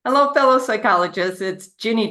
Hello, fellow psychologists. It's Ginny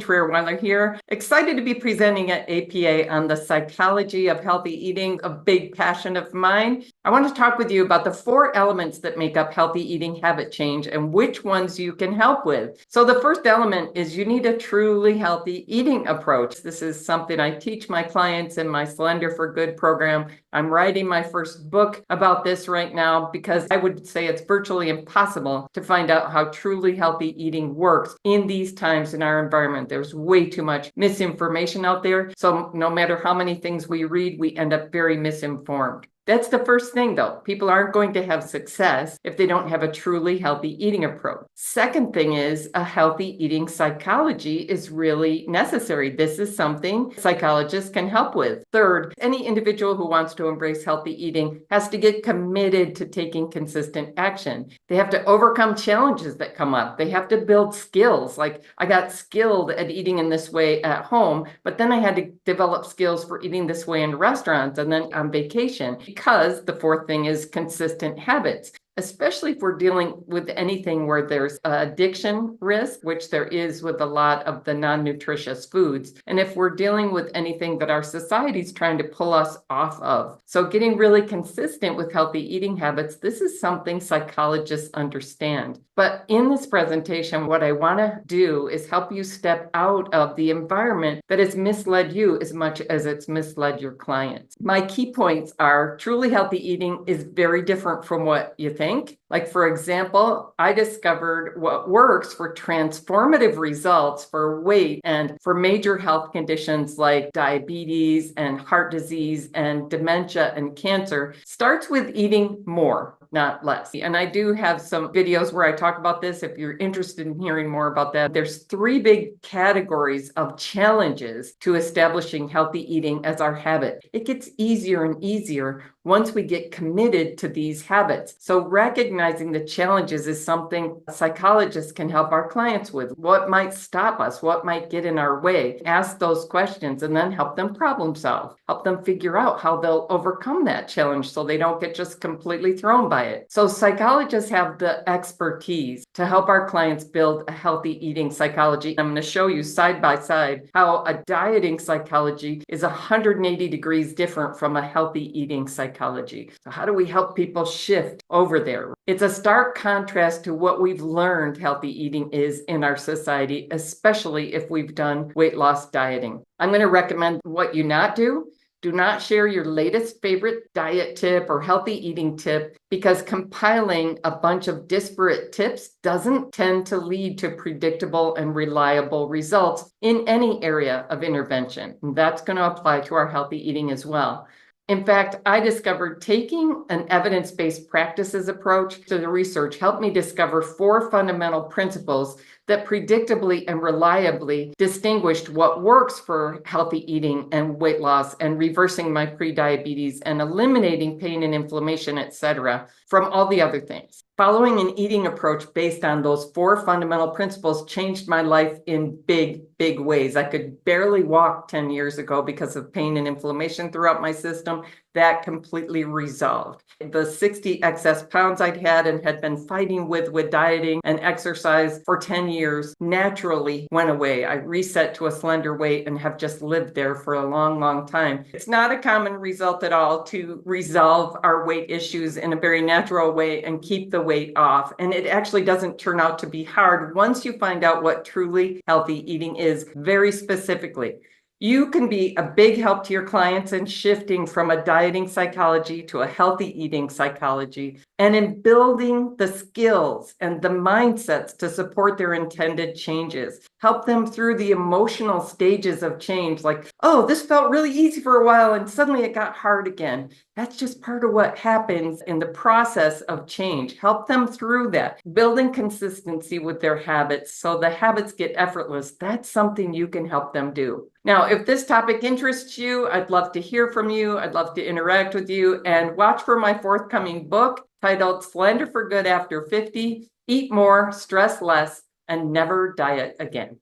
here. Excited to be presenting at APA on the psychology of healthy eating, a big passion of mine. I want to talk with you about the 4 elements that make up healthy eating habit change and which ones you can help with. So the first element is you need a truly healthy eating approach. This is something I teach my clients in my Slender for Good program. I'm writing my first book about this right now because I would say it's virtually impossible to find out how truly healthy eating works in these times in our environment. There's way too much misinformation out there. So no matter how many things we read, we end up very misinformed. That's the first thing, though. People aren't going to have success if they don't have a truly healthy eating approach. Second thing is a healthy eating psychology is really necessary. This is something psychologists can help with. Third, any individual who wants to embrace healthy eating has to get committed to taking consistent action. They have to overcome challenges that come up. They have to build skills. Like I got skilled at eating in this way at home, but then I had to develop skills for eating this way in restaurants and then on vacation. Because the fourth thing is consistent habits, especially if we're dealing with anything where there's addiction risk, which there is with a lot of the non-nutritious foods. And if we're dealing with anything that our society's trying to pull us off of. So getting really consistent with healthy eating habits, this is something psychologists understand. But in this presentation, what I want to do is help you step out of the environment that has misled you as much as it's misled your clients. My key points are truly healthy eating is very different from what you think. Like, for example, I discovered what works for transformative results for weight and for major health conditions like diabetes and heart disease and dementia and cancer starts with eating more, not less. And I do have some videos where I talk about this. If you're interested in hearing more about that, there's 3 big categories of challenges to establishing healthy eating as our habit. It gets easier and easier once we get committed to these habits. So recognizing the challenges is something psychologists can help our clients with. What might stop us? What might get in our way? Ask those questions and then help them problem solve. Help them figure out how they'll overcome that challenge so they don't get just completely thrown by it. So psychologists have the expertise to help our clients build a healthy eating psychology. I'm going to show you side by side how a dieting psychology is 180 degrees different from a healthy eating psychology. So how do we help people shift over there? It's a stark contrast to what we've learned healthy eating is in our society, especially if we've done weight loss dieting. I'm going to recommend what you not do. Do not share your latest favorite diet tip or healthy eating tip because compiling a bunch of disparate tips doesn't tend to lead to predictable and reliable results in any area of intervention. And that's going to apply to our healthy eating as well. In fact, I discovered taking an evidence-based practices approach to the research helped me discover 4 fundamental principles that predictably and reliably distinguished what works for healthy eating and weight loss and reversing my prediabetes and eliminating pain and inflammation, etc., from all the other things. Following an eating approach based on those 4 fundamental principles changed my life in big, big ways. I could barely walk 10 years ago because of pain and inflammation throughout my system. That completely resolved. The 60 excess pounds I'd had and had been fighting with dieting and exercise for 10 years naturally went away. I reset to a slender weight and have just lived there for a long, long time. It's not a common result at all to resolve our weight issues in a very natural way and keep the weight off. And it actually doesn't turn out to be hard once you find out what truly healthy eating is very specifically. You can be a big help to your clients in shifting from a dieting psychology to a healthy eating psychology and in building the skills and the mindsets to support their intended changes. Help them through the emotional stages of change, like, oh, this felt really easy for a while and suddenly it got hard again. That's just part of what happens in the process of change. Help them through that. Building consistency with their habits so the habits get effortless. That's something you can help them do. Now, if this topic interests you, I'd love to hear from you. I'd love to interact with you and watch for my forthcoming book titled Slender for Good After 50, Eat More, Stress Less, and Never Diet Again.